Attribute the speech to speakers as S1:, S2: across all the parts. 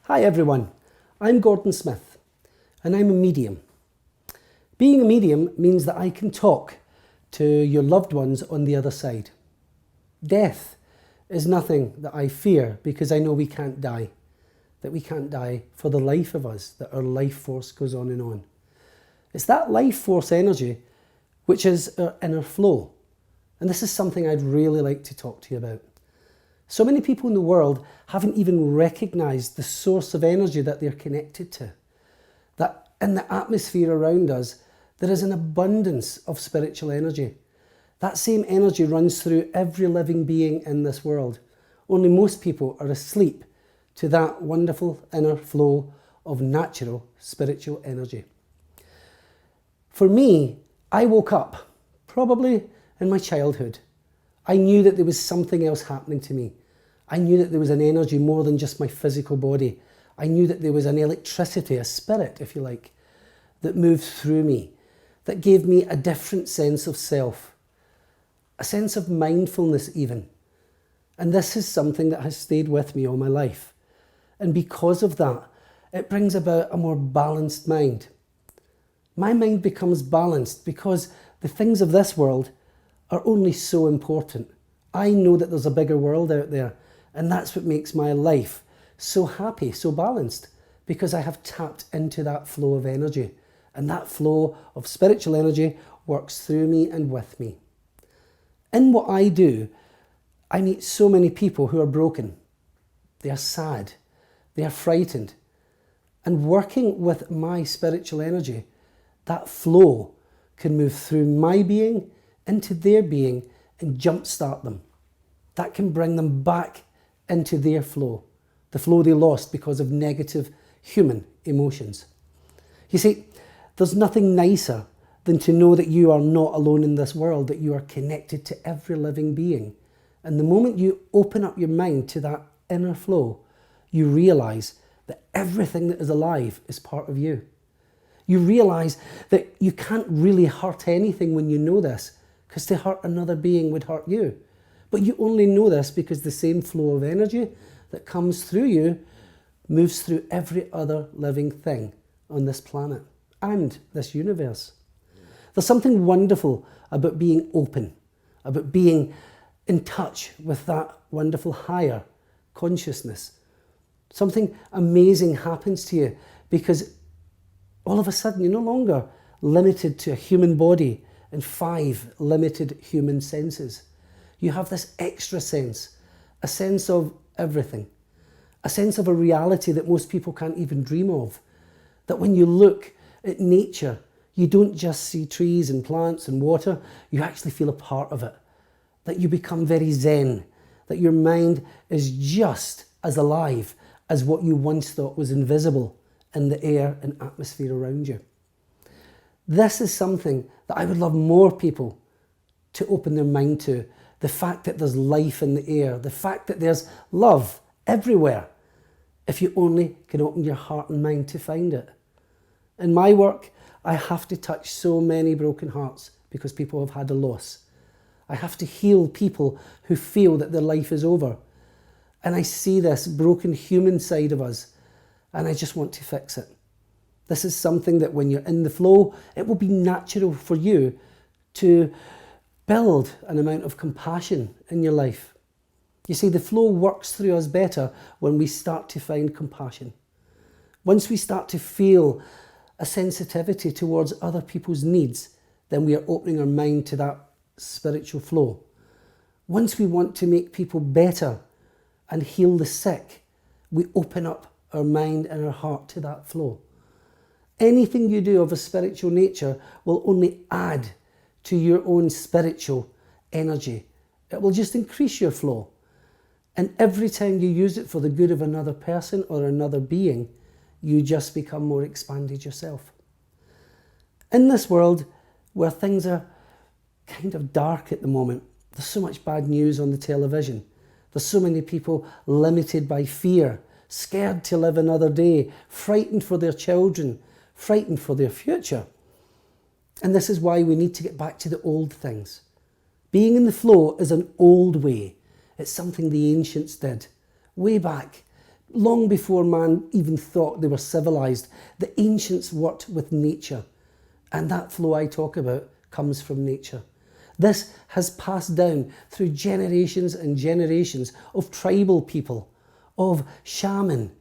S1: Hi everyone, I'm Gordon Smith and I'm a medium. Being a medium means that I can talk to your loved ones on the other side. Death is nothing that I fear because I know we can't die. That we can't die for the life of us, that our life force goes on and on. It's that life force energy which is our inner flow. And this is something I'd really like to talk to you about. So many people in the world haven't even recognised the source of energy that they're connected to. That in the atmosphere around us, there is an abundance of spiritual energy. That same energy runs through every living being in this world. Only most people are asleep to that wonderful inner flow of natural spiritual energy. For me, I woke up, probably in my childhood. I knew that there was something else happening to me. I knew that there was an energy more than just my physical body. I knew that there was an electricity, a spirit, if you like, that moved through me, that gave me a different sense of self, a sense of mindfulness even. And this is something that has stayed with me all my life. And because of that, it brings about a more balanced mind. My mind becomes balanced because the things of this world are only so important. I know that there's a bigger world out there, and that's what makes my life so happy, so balanced, because I have tapped into that flow of energy, and that flow of spiritual energy works through me and with me. In what I do, I meet so many people who are broken. They are sad, they are frightened, and working with my spiritual energy, that flow can move through my being into their being and jumpstart them. That can bring them back into their flow, the flow they lost because of negative human emotions. You see, there's nothing nicer than to know that you are not alone in this world, that you are connected to every living being. And the moment you open up your mind to that inner flow, you realise that everything that is alive is part of you. You realise that you can't really hurt anything when you know this, because to hurt another being would hurt you. But you only know this because the same flow of energy that comes through you moves through every other living thing on this planet and this universe. There's something wonderful about being open, about being in touch with that wonderful higher consciousness. Something amazing happens to you because all of a sudden you're no longer limited to a human body and 5 limited human senses. You have this extra sense, a sense of everything, a sense of a reality that most people can't even dream of. That when you look at nature, you don't just see trees and plants and water, you actually feel a part of it. That you become very zen, that your mind is just as alive as what you once thought was invisible in the air and atmosphere around you. This is something that I would love more people to open their mind to. The fact that there's life in the air, the fact that there's love everywhere, if you only can open your heart and mind to find it. In my work, I have to touch so many broken hearts because people have had a loss. I have to heal people who feel that their life is over. And I see this broken human side of us, and I just want to fix it. This is something that when you're in the flow, it will be natural for you to build an amount of compassion in your life. You see, the flow works through us better when we start to find compassion. Once we start to feel a sensitivity towards other people's needs, then we are opening our mind to that spiritual flow. Once we want to make people better and heal the sick, we open up our mind and our heart to that flow. Anything you do of a spiritual nature will only add to your own spiritual energy. It will just increase your flow. And every time you use it for the good of another person or another being, you just become more expanded yourself. In this world where things are kind of dark at the moment, there's so much bad news on the television. There's so many people limited by fear, scared to live another day, frightened for their children, frightened for their future. And this is why we need to get back to the old things. Being in the flow is an old way. It's something the ancients did way back Long before man even thought they were civilized, the ancients worked with nature. And that flow I talk about comes from nature. This has passed down through generations and generations of tribal people, of shaman,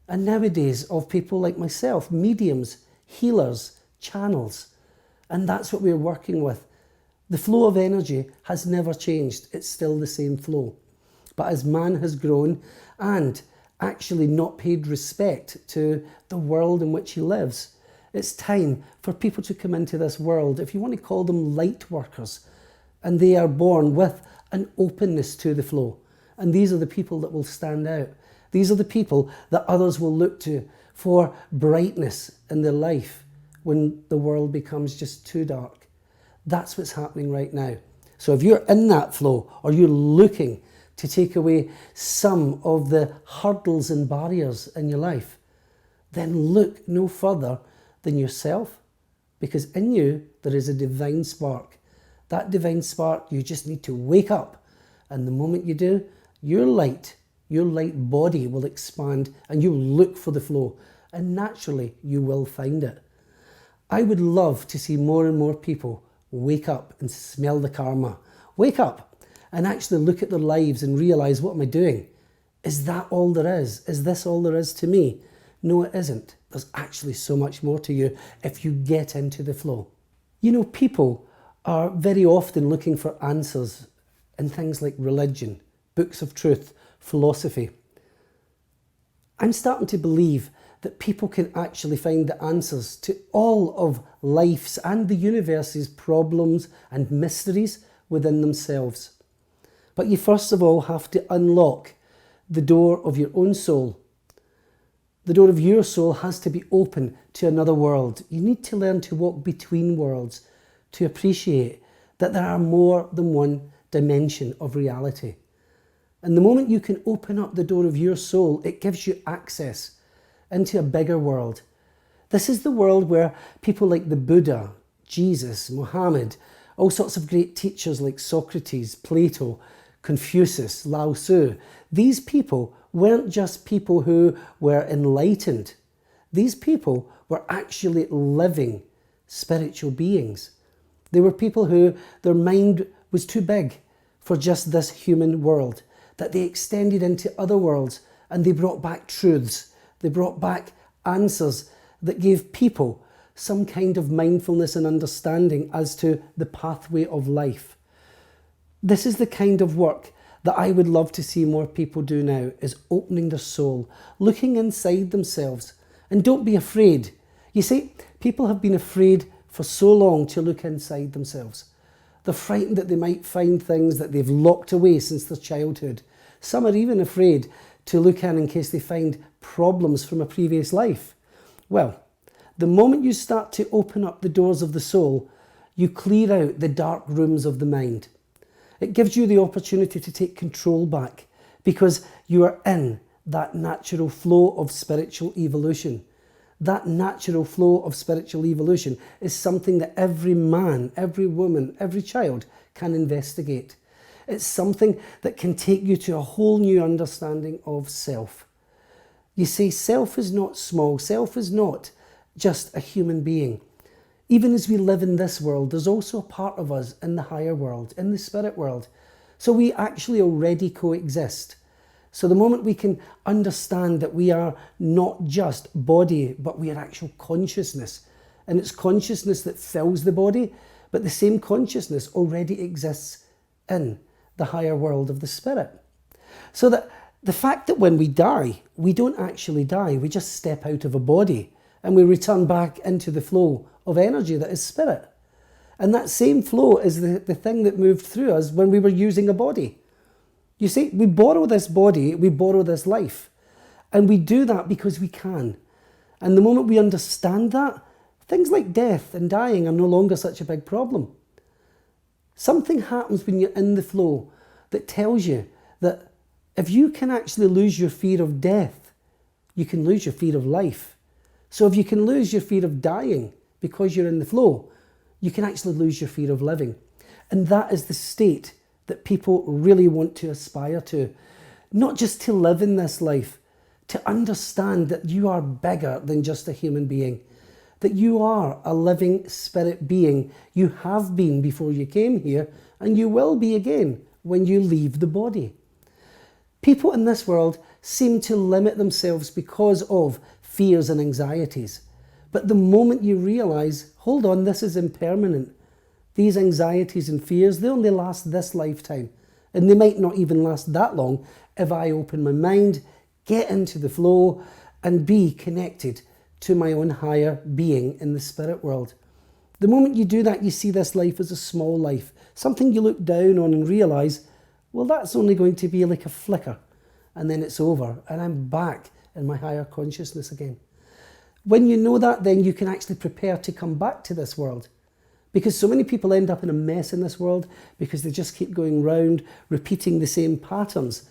S1: and nowadays of people like myself, mediums, healers, channels. And that's what we're working with. The flow of energy has never changed. It's still the same flow. But as man has grown and actually not paid respect to the world in which he lives, it's time for people to come into this world, if you want to call them light workers, and they are born with an openness to the flow. And these are the people that will stand out. These are the people that others will look to for brightness in their life when the world becomes just too dark. That's what's happening right now. So if you're in that flow, or you're looking to take away some of the hurdles and barriers in your life, then look no further than yourself, because in you there is a divine spark. That divine spark, you just need to wake up, and the moment you do, your light body will expand, and you'll look for the flow, and naturally you will find it. I would love to see more and more people wake up and smell the karma. Wake up and actually look at their lives and realize, what am I doing? Is that all there is? Is this all there is to me? No, it isn't. There's actually so much more to you if you get into the flow. You know, people are very often looking for answers in things like religion, books of truth, philosophy. I'm starting to believe that people can actually find the answers to all of life's and the universe's problems and mysteries within themselves. But you first of all have to unlock the door of your own soul. The door of your soul has to be open to another world. You need to learn to walk between worlds, to appreciate that there are more than one dimension of reality. And the moment you can open up the door of your soul, it gives you access into a bigger world. This is the world where people like the Buddha, Jesus, Muhammad, all sorts of great teachers like Socrates, Plato, Confucius, Lao Tzu, these people weren't just people who were enlightened. These people were actually living spiritual beings. They were people who their mind was too big for just this human world, that they extended into other worlds, and they brought back truths. They brought back answers that gave people some kind of mindfulness and understanding as to the pathway of life. This is the kind of work that I would love to see more people do now, is opening their soul, looking inside themselves. And don't be afraid. You see, people have been afraid for so long to look inside themselves. They're frightened that they might find things that they've locked away since their childhood. Some are even afraid to look in case they find problems from a previous life. Well, the moment you start to open up the doors of the soul, you clear out the dark rooms of the mind. It gives you the opportunity to take control back, because you are in that natural flow of spiritual evolution. That natural flow of spiritual evolution is something that every man, every woman, every child can investigate. It's something that can take you to a whole new understanding of self. You see, self is not small. Self is not just a human being. Even as we live in this world, there's also a part of us in the higher world, in the spirit world. So we actually already coexist. So the moment we can understand that we are not just body, but we are actual consciousness, and it's consciousness that fills the body, but the same consciousness already exists in the higher world of the spirit. So that the fact that when we die, we don't actually die, we just step out of a body and we return back into the flow of energy that is spirit. And that same flow is the thing that moved through us when we were using a body. You see, we borrow this body, we borrow this life, and we do that because we can. And the moment we understand that, things like death and dying are no longer such a big problem. Something happens when you're in the flow that tells you that if you can actually lose your fear of death, you can lose your fear of life. So if you can lose your fear of dying because you're in the flow, you can actually lose your fear of living. And that is the state that people really want to aspire to. Not just to live in this life, to understand that you are bigger than just a human being, that you are a living spirit being. You have been before you came here, and you will be again when you leave the body. People in this world seem to limit themselves because of fears and anxieties. But the moment you realise, hold on, this is impermanent. These anxieties and fears, they only last this lifetime. And they might not even last that long if I open my mind, get into the flow, and be connected to my own higher being in the spirit world. The moment you do that, you see this life as a small life, something you look down on and realise, well, that's only going to be like a flicker, and then it's over, and I'm back in my higher consciousness again. When you know that, then you can actually prepare to come back to this world. Because so many people end up in a mess in this world because they just keep going round, repeating the same patterns.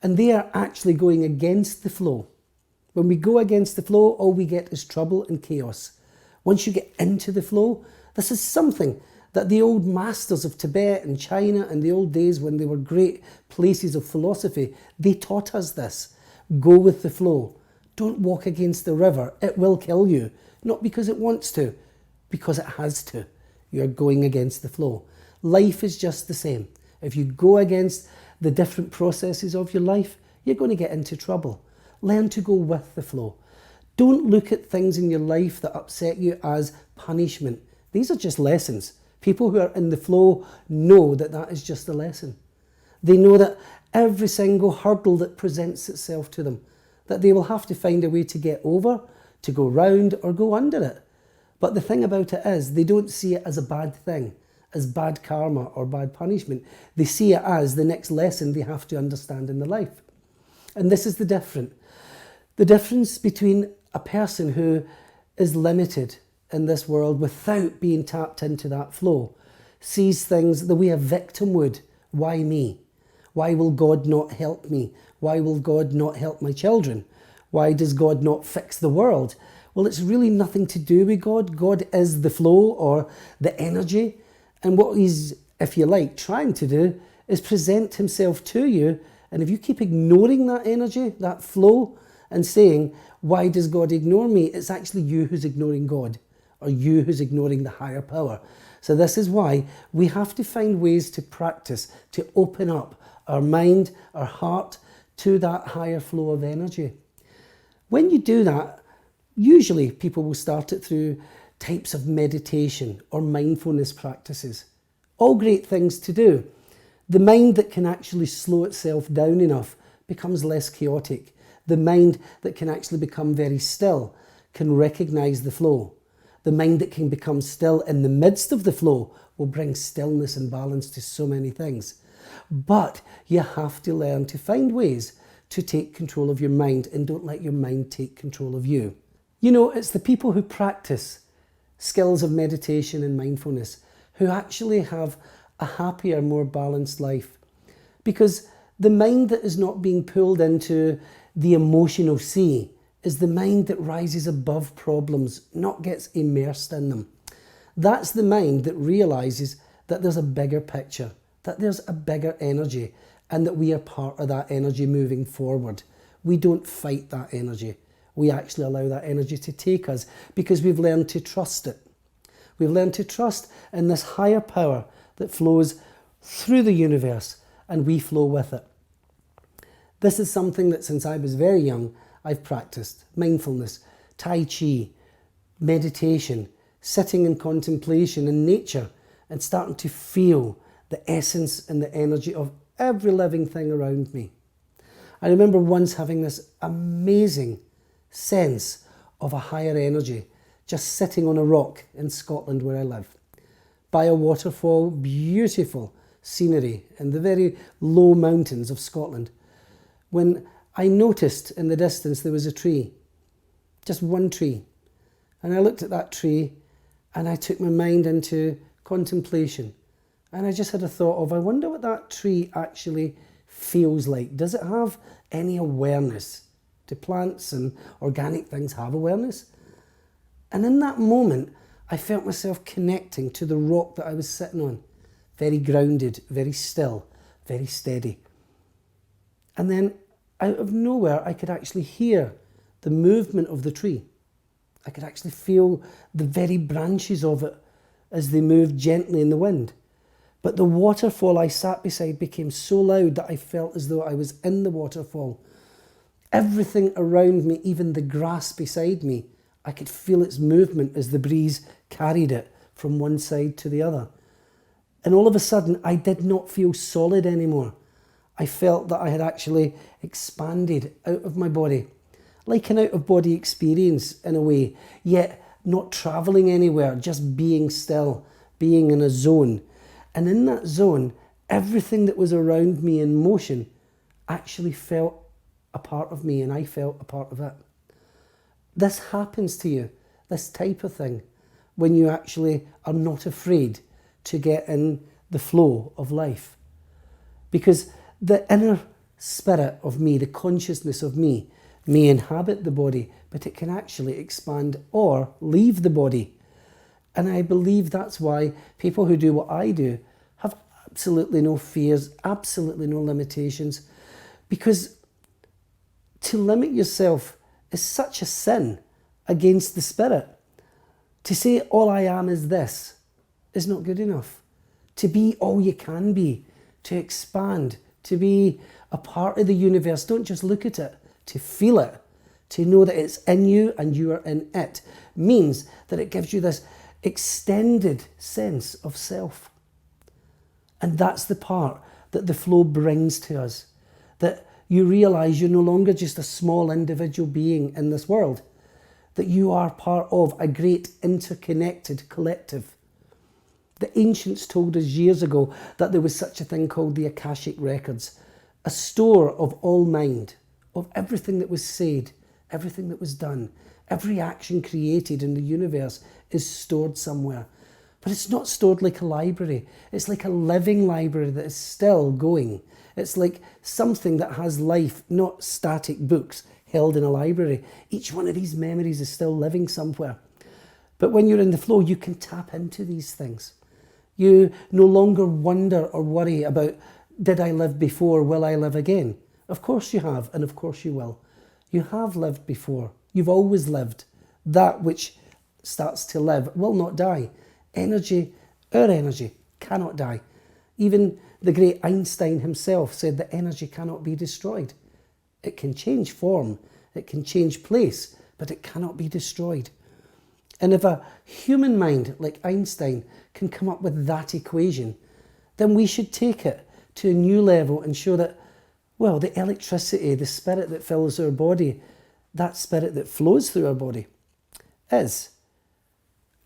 S1: And they are actually going against the flow. When we go against the flow, all we get is trouble and chaos. Once you get into the flow, this is something that the old masters of Tibet and China and the old days when they were great places of philosophy, they taught us this. Go with the flow. Don't walk against the river. It will kill you. Not because it wants to, because it has to. You're going against the flow. Life is just the same. If you go against the different processes of your life, you're going to get into trouble. Learn to go with the flow. Don't look at things in your life that upset you as punishment. These are just lessons. People who are in the flow know that that is just a lesson. They know that every single hurdle that presents itself to them, that they will have to find a way to get over, to go round or go under it. But the thing about it is, they don't see it as a bad thing, as bad karma or bad punishment. They see it as the next lesson they have to understand in their life. And this is the difference between a person who is limited in this world without being tapped into that flow, sees things the way a victim would. Why me? Why will God not help me? Why will God not help my children? Why does God not fix the world? Well, it's really nothing to do with God. God is the flow or the energy. And what he's, if you like, trying to do is present himself to you. And if you keep ignoring that energy, that flow, and saying, why does God ignore me? It's actually you who's ignoring God, or you who's ignoring the higher power. So this is why we have to find ways to practice, to open up our mind, our heart, to that higher flow of energy. When you do that, usually people will start it through types of meditation or mindfulness practices. All great things to do. The mind that can actually slow itself down enough becomes less chaotic. The mind that can actually become very still can recognize the flow. The mind that can become still in the midst of the flow will bring stillness and balance to so many things. But you have to learn to find ways to take control of your mind, and don't let your mind take control of you. You know, it's the people who practice skills of meditation and mindfulness who actually have a happier, more balanced life. Because the mind that is not being pulled into the emotional sea is the mind that rises above problems, not gets immersed in them. That's the mind that realizes that there's a bigger picture, that there's a bigger energy, and that we are part of that energy moving forward. We don't fight that energy. We actually allow that energy to take us because we've learned to trust it. We've learned to trust in this higher power that flows through the universe, and we flow with it. This is something that since I was very young, I've practiced. Mindfulness, Tai Chi, meditation, sitting in contemplation in nature and starting to feel the essence and the energy of every living thing around me. I remember once having this amazing sense of a higher energy, just sitting on a rock in Scotland where I live, by a waterfall, beautiful scenery in the very low mountains of Scotland, when I noticed in the distance there was a tree, just one tree. And I looked at that tree and I took my mind into contemplation. And I just had a thought of, I wonder what that tree actually feels like. Does it have any awareness? Do plants and organic things have awareness? And in that moment, I felt myself connecting to the rock that I was sitting on. Very grounded, very still, very steady. And then out of nowhere, I could actually hear the movement of the tree. I could actually feel the very branches of it as they moved gently in the wind. But the waterfall I sat beside became so loud that I felt as though I was in the waterfall. Everything around me, even the grass beside me, I could feel its movement as the breeze carried it from one side to the other. And all of a sudden, I did not feel solid anymore. I felt that I had actually expanded out of my body, like an out-of-body experience in a way, yet not travelling anywhere, just being still, being in a zone. And in that zone, everything that was around me in motion actually felt a part of me, and I felt a part of it. This happens to you, this type of thing, when you actually are not afraid to get in the flow of life. Because the inner spirit of me, the consciousness of me, may inhabit the body, but it can actually expand or leave the body. And I believe that's why people who do what I do have absolutely no fears, absolutely no limitations, because to limit yourself is such a sin against the spirit. To say all I am is this is not good enough. To be all you can be, to expand, to be a part of the universe, don't just look at it, to feel it, to know that it's in you and you are in it, means that it gives you this extended sense of self. And that's the part that the flow brings to us, that you realise you're no longer just a small individual being in this world, that you are part of a great interconnected collective. The ancients told us years ago that there was such a thing called the Akashic Records, a store of all mind, of everything that was said, everything that was done, every action created in the universe is stored somewhere. But it's not stored like a library. It's like a living library that is still going. It's like something that has life, not static books held in a library. Each one of these memories is still living somewhere. But when you're in the flow, you can tap into these things. You no longer wonder or worry about, did I live before, will I live again? Of course you have, and of course you will. You have lived before. You've always lived. That which starts to live will not die. Energy, our energy, cannot die. Even the great Einstein himself said that energy cannot be destroyed. It can change form, it can change place, but it cannot be destroyed. And if a human mind like Einstein can come up with that equation, then we should take it to a new level and show that, well, the electricity, the spirit that fills our body, that spirit that flows through our body, is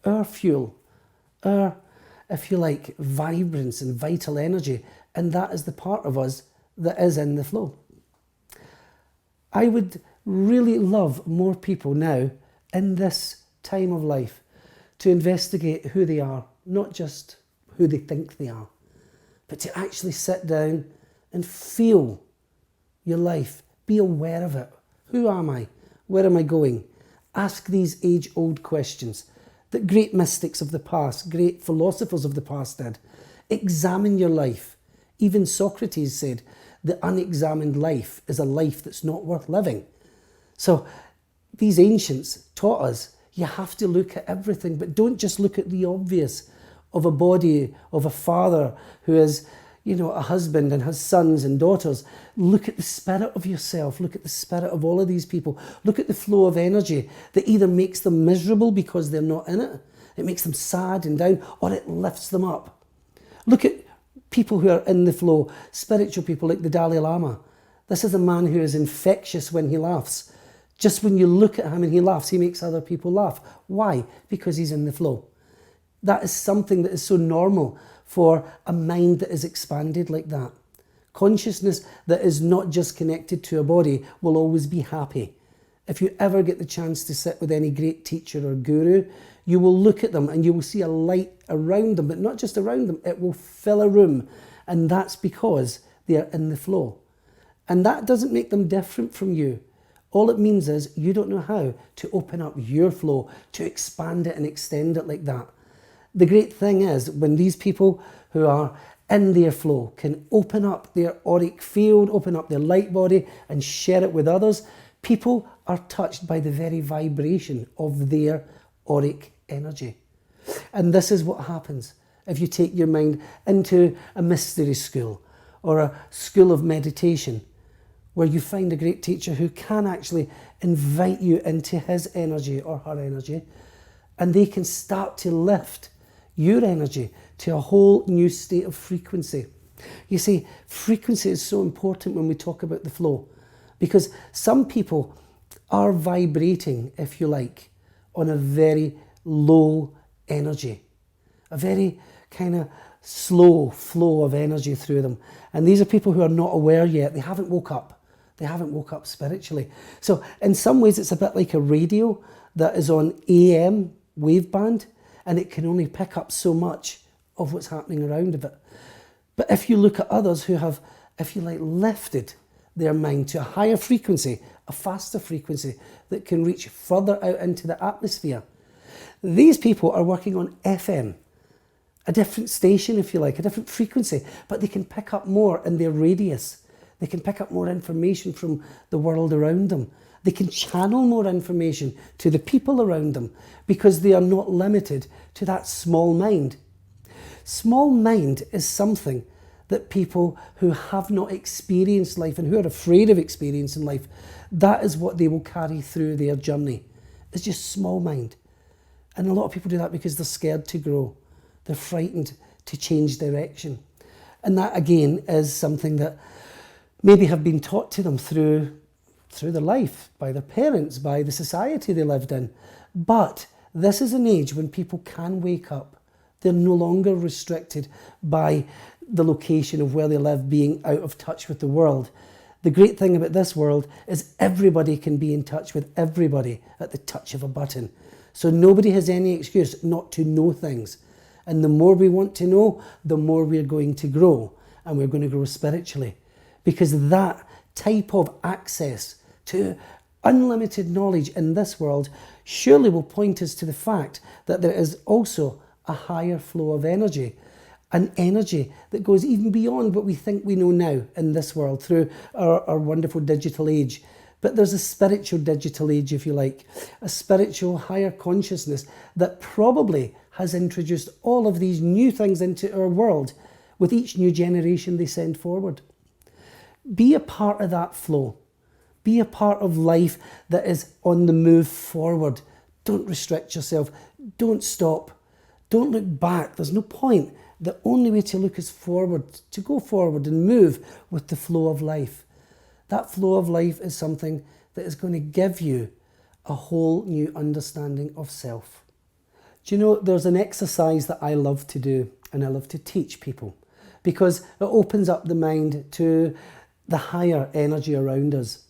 S1: our fuel, our, if you like, vibrance and vital energy, and that is the part of us that is in the flow. I would really love more people now in this time of life to investigate who they are, not just who they think they are, but to actually sit down and feel your life, be aware of it. Who am I? Where am I going? Ask these age-old questions that great mystics of the past, great philosophers of the past did. Examine your life. Even Socrates said, the unexamined life is a life that's not worth living. So these ancients taught us you have to look at everything, but don't just look at the obvious of a body, of a father who is, a husband and has sons and daughters. Look at the spirit of yourself. Look at the spirit of all of these people. Look at the flow of energy that either makes them miserable because they're not in it, it makes them sad and down, or it lifts them up. Look at people who are in the flow, spiritual people like the Dalai Lama. This is a man who is infectious when he laughs. Just when you look at him and he laughs, he makes other people laugh. Why? Because he's in the flow. That is something that is so normal for a mind that is expanded like that. Consciousness that is not just connected to a body will always be happy. If you ever get the chance to sit with any great teacher or guru, you will look at them and you will see a light around them, but not just around them, it will fill a room. And that's because they are in the flow. And that doesn't make them different from you. All it means is you don't know how to open up your flow, to expand it and extend it like that. The great thing is when these people who are in their flow can open up their auric field, open up their light body and share it with others, people are touched by the very vibration of their auric energy. And this is what happens if you take your mind into a mystery school or a school of meditation, where you find a great teacher who can actually invite you into his energy or her energy, and they can start to lift your energy to a whole new state of frequency. You see, frequency is so important when we talk about the flow, because some people are vibrating, if you like, on a very low energy, a very kind of slow flow of energy through them. And these are people who are not aware yet. They haven't woke up. They haven't woke up spiritually. So in some ways, it's a bit like a radio that is on AM waveband, and it can only pick up so much of what's happening around it. But if you look at others who have, if you like, lifted their mind to a higher frequency, a faster frequency that can reach further out into the atmosphere, these people are working on FM, a different station, if you like, a different frequency, but they can pick up more in their radius. They can pick up more information from the world around them. They can channel more information to the people around them because they are not limited to that small mind. Small mind is something that people who have not experienced life and who are afraid of experiencing life, that is what they will carry through their journey. It's just small mind. And a lot of people do that because they're scared to grow. They're frightened to change direction. And that, again, is something that maybe have been taught to them through their life, by their parents, by the society they lived in. But this is an age when people can wake up. They're no longer restricted by the location of where they live, being out of touch with the world. The great thing about this world is everybody can be in touch with everybody at the touch of a button. So nobody has any excuse not to know things. And the more we want to know, the more we're going to grow. And we're going to grow spiritually. Because that type of access to unlimited knowledge in this world surely will point us to the fact that there is also a higher flow of energy, an energy that goes even beyond what we think we know now in this world through our wonderful digital age. But there's a spiritual digital age, if you like, a spiritual higher consciousness that probably has introduced all of these new things into our world with each new generation they send forward. Be a part of that flow. Be a part of life that is on the move forward. Don't restrict yourself. Don't stop. Don't look back. There's no point. The only way to look is forward, to go forward and move with the flow of life. That flow of life is something that is going to give you a whole new understanding of self. Do you know, there's an exercise that I love to do and I love to teach people because it opens up the mind to the higher energy around us.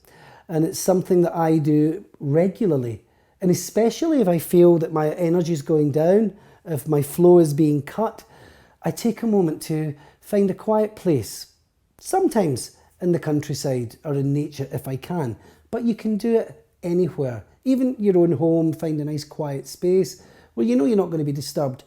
S1: And it's something that I do regularly. And especially if I feel that my energy is going down, if my flow is being cut, I take a moment to find a quiet place, sometimes in the countryside or in nature if I can, but you can do it anywhere, even your own home. Find a nice quiet space where you know you're not going to be disturbed,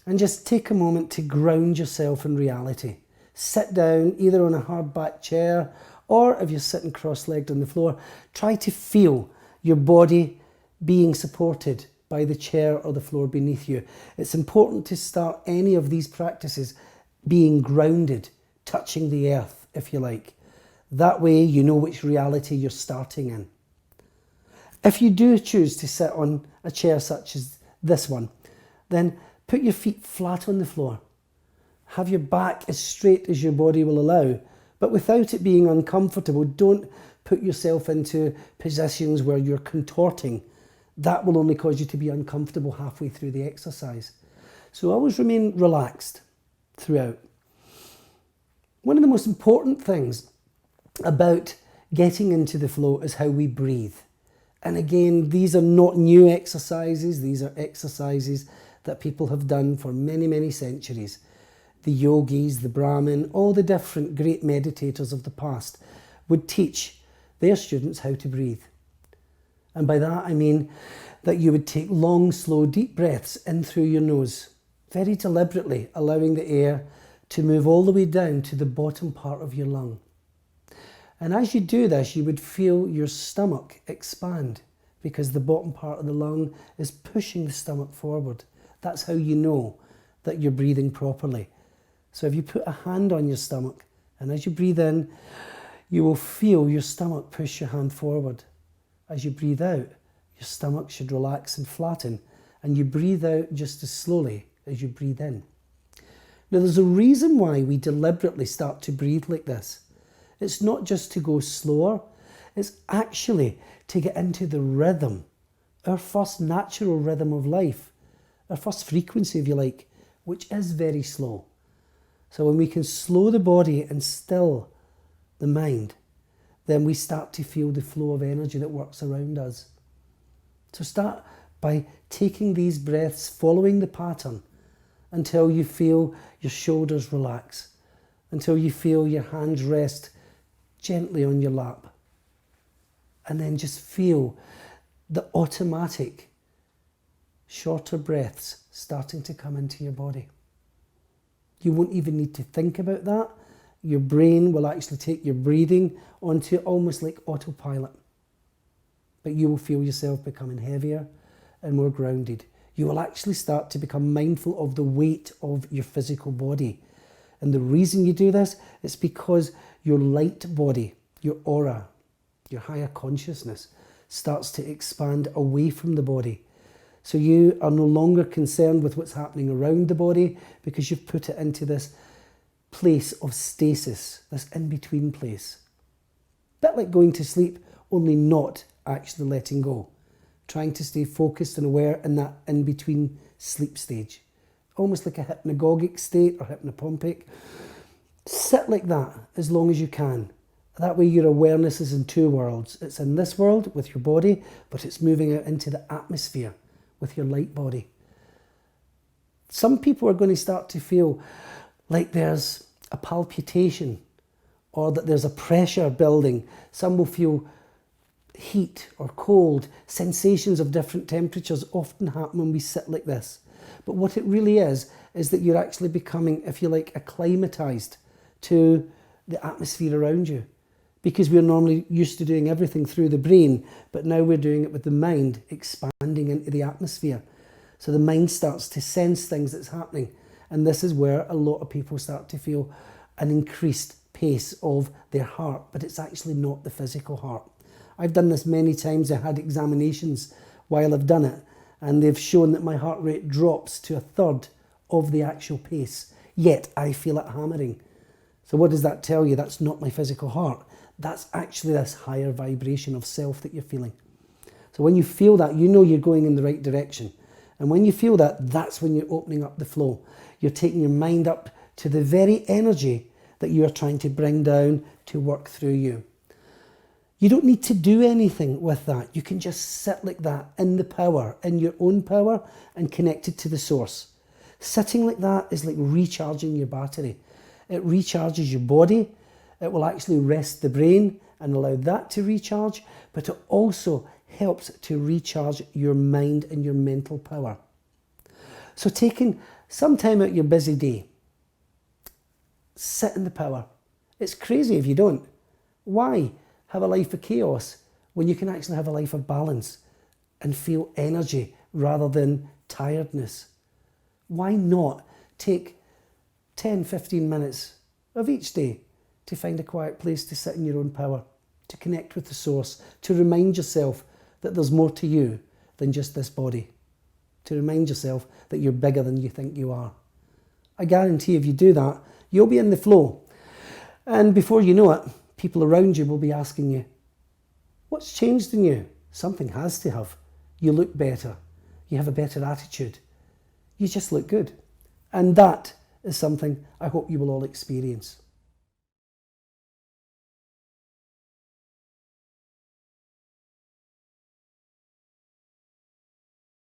S1: and just take a moment to ground yourself in reality. Sit down either on a hard back chair, or if you're sitting cross-legged on the floor, try to feel your body being supported by the chair or the floor beneath you. It's important to start any of these practices being grounded, touching the earth, if you like. That way you know which reality you're starting in. If you do choose to sit on a chair such as this one, then put your feet flat on the floor. Have your back as straight as your body will allow, but without it being uncomfortable. Don't put yourself into positions where you're contorting. That will only cause you to be uncomfortable halfway through the exercise. So always remain relaxed throughout. One of the most important things about getting into the flow is how we breathe. And again, these are not new exercises. These are exercises that people have done for many, many centuries. The yogis, the Brahmin, all the different great meditators of the past would teach their students how to breathe. And by that I mean that you would take long, slow, deep breaths in through your nose, very deliberately allowing the air to move all the way down to the bottom part of your lung. And as you do this, you would feel your stomach expand because the bottom part of the lung is pushing the stomach forward. That's how you know that you're breathing properly. So if you put a hand on your stomach, and as you breathe in, you will feel your stomach push your hand forward. As you breathe out, your stomach should relax and flatten, and you breathe out just as slowly as you breathe in. Now, there's a reason why we deliberately start to breathe like this. It's not just to go slower, it's actually to get into the rhythm, our first natural rhythm of life, our first frequency, if you like, which is very slow. So when we can slow the body and still the mind, then we start to feel the flow of energy that works around us. So start by taking these breaths, following the pattern until you feel your shoulders relax, until you feel your hands rest gently on your lap. And then just feel the automatic shorter breaths starting to come into your body. You won't even need to think about that. Your brain will actually take your breathing onto almost like autopilot. But you will feel yourself becoming heavier and more grounded. You will actually start to become mindful of the weight of your physical body. And the reason you do this is because your light body, your aura, your higher consciousness starts to expand away from the body. So you are no longer concerned with what's happening around the body because you've put it into this place of stasis, this in-between place. A bit like going to sleep, only not actually letting go. Trying to stay focused and aware in that in-between sleep stage. Almost like a hypnagogic state or hypnopompic. Sit like that as long as you can. That way your awareness is in two worlds. It's in this world with your body, but it's moving out into the atmosphere with your light body. Some people are going to start to feel like there's a palpitation or that there's a pressure building. Some will feel heat or cold. Sensations of different temperatures often happen when we sit like this. But what it really is that you're actually becoming, if you like, acclimatized to the atmosphere around you. Because we're normally used to doing everything through the brain, but now we're doing it with the mind expanding into the atmosphere. So the mind starts to sense things that's happening. And this is where a lot of people start to feel an increased pace of their heart, but it's actually not the physical heart. I've done this many times. I had examinations while I've done it, and they've shown that my heart rate drops to a third of the actual pace, yet I feel it hammering. So what does that tell you? That's not my physical heart. That's actually this higher vibration of self that you're feeling. So when you feel that, you know you're going in the right direction. And when you feel that, that's when you're opening up the flow. You're taking your mind up to the very energy that you are trying to bring down to work through you. You don't need to do anything with that. You can just sit like that in the power, in your own power, and connected to the source. Sitting like that is like recharging your battery. It recharges your body. It will actually rest the brain and allow that to recharge, but it also helps to recharge your mind and your mental power. So taking some time out your busy day, sit in the power. It's crazy if you don't. Why have a life of chaos when you can actually have a life of balance and feel energy rather than tiredness? Why not take 10, 15 minutes of each day to find a quiet place to sit in your own power, to connect with the source, to remind yourself that there's more to you than just this body, to remind yourself that you're bigger than you think you are. I guarantee if you do that, you'll be in the flow. And before you know it, people around you will be asking you, what's changed in you? Something has to have. You look better. You have a better attitude. You just look good. And that is something I hope you will all experience.